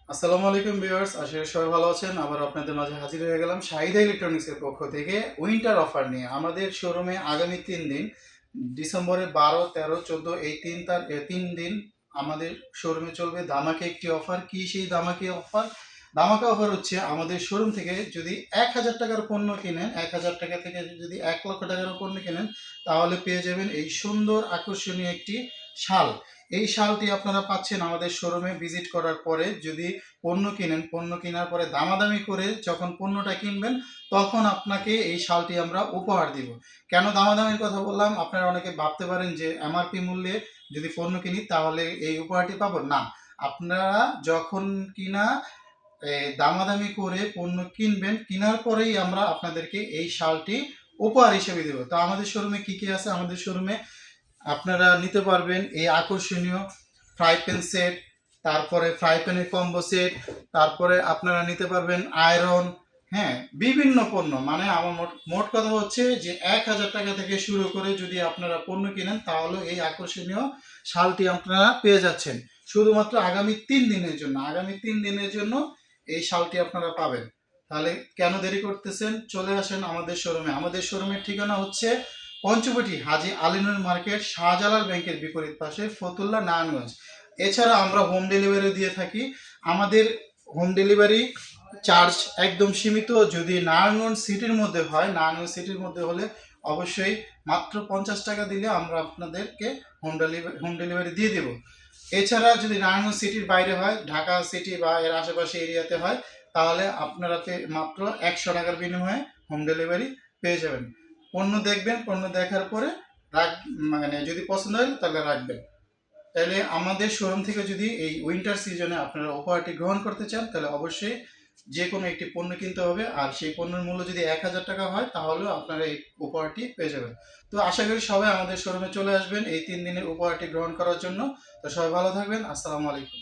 আসসালামু আলাইকুম ভিউয়ার্স, আশা করি সবাই ভালো আছেন। আবার আপনাদের মাঝে হাজির হয়ে গেলাম শাহিদা ইলেকট্রনিক্সের পক্ষ থেকে উইন্টার অফার নিয়ে। আমাদের শোরুমে আগামী 3 দিন ডিসেম্বরের 12, 13, 14 এই 3 দিন আমাদের শোরুমে চলবে ধামাকা একটি অফার। কি সেই ধামাকা অফার? ধামাকা অফার হচ্ছে আমাদের শোরুম থেকে যদি 1000 টাকার পণ্য কিনেন, 1000 টাকা থেকে যদি 1 লক্ষ টাকার পণ্য কিনেন, তাহলে পেয়ে যাবেন এই সুন্দর আকর্ষণীয় একটি শাল। এই শালটি আপনারা পাচ্ছেন আমাদের শোরুমে ভিজিট করার পরে। যদি পণ্য কিনেন, পণ্য কেনার পরে দামাদামি করে যখন পণ্যটা কিনবেন, তখন আপনাকে এই শালটি আমরা উপহার দিব। কেন দামাদামির কথা বললাম? আপনারা অনেকে ভাবতে পারেন যে এমআরপি মূল্যে যদি পণ্য কিনি তাহলে এই উপহারটি পাবো না। আপনারা যখন কিনা দামাদামি করে পণ্য কিনবেন, কেনার পরেই আমরা আপনাদেরকে এই শালটি উপহার হিসেবে দেব। তো আমাদের শোরুমে কি কি আছে? আমাদের শোরুমে আপনারা নিতে পারবেন এই আকর্ষণীয় ফ্রাই প্যান সেট, তারপরে ফ্রাই প্যানের কম্বো সেট, তারপরে আপনারা নিতে পারবেন আয়রন। হ্যাঁ, বিভিন্ন পণ্য, মানে আমার মোট মোট কথা হচ্ছে যে 1000 টাকা থেকে শুরু করে যদি আপনারা পণ্য কিনেন, তাহলে এই আকর্ষণীয় শালটি আপনারা পেয়ে যাচ্ছেন শুধুমাত্র আগামী 3 দিনের জন্য। আগামী 3 দিনের জন্য এই শালটি আপনারা পাবেন। তাহলে কেন দেরি করতেছেন? চলে আসেন আমাদের শোরুমে। আমাদের শোরুমের ঠিকানা হচ্ছে পঞ্চবটি হাজী আলিনুর মার্কেট, শাহজালাল ব্যাংকের বিপরীত পাশে, ফতুল্লা, নারায়ণগঞ্জ। এছাড়া আমরা হোম ডেলিভারি দিয়ে থাকি। আমাদের হোম ডেলিভারি চার্জ একদম সীমিত। যদি নারায়ণগঞ্জ সিটির মধ্যে হয়, নারায়ণগঞ্জ সিটির মধ্যে হলে অবশ্যই মাত্র 50 টাকা দিলে আমরা আপনাদেরকে হোম ডেলিভারি দিয়ে দেব। এছাড়া যদি নারায়ণগঞ্জ সিটির বাইরে হয়, ঢাকা সিটি বা এর আশেপাশে এরিয়াতে হয়, তাহলে আপনারা মাত্র 100 টাকার বিনিময়ে হোম ডেলিভারি পেয়ে যাবেন। পণ্য দেখবেন, পণ্য দেখার পরে রাখ মানে যদি পছন্দ হয় তাহলে রাখবেন। তাহলে আমাদের শোরুম থেকে যদি এই উইন্টার সিজনে আপনারা উপহারটি গ্রহণ করতে চান, তাহলে অবশ্যই যে কোনো একটি পণ্য কিনতে হবে। আর সেই পণ্যের মূল্য যদি 1000 টাকা হয়, তাহলেও আপনারা এই উপহারটি পেয়ে যাবেন। তো আশা করি সবাই আমাদের শোরুমে চলে আসবেন এই 3 দিনের উপহারটি গ্রহণ করার জন্য। তো সবাই ভালো থাকবেন। আসসালামু আলাইকুম।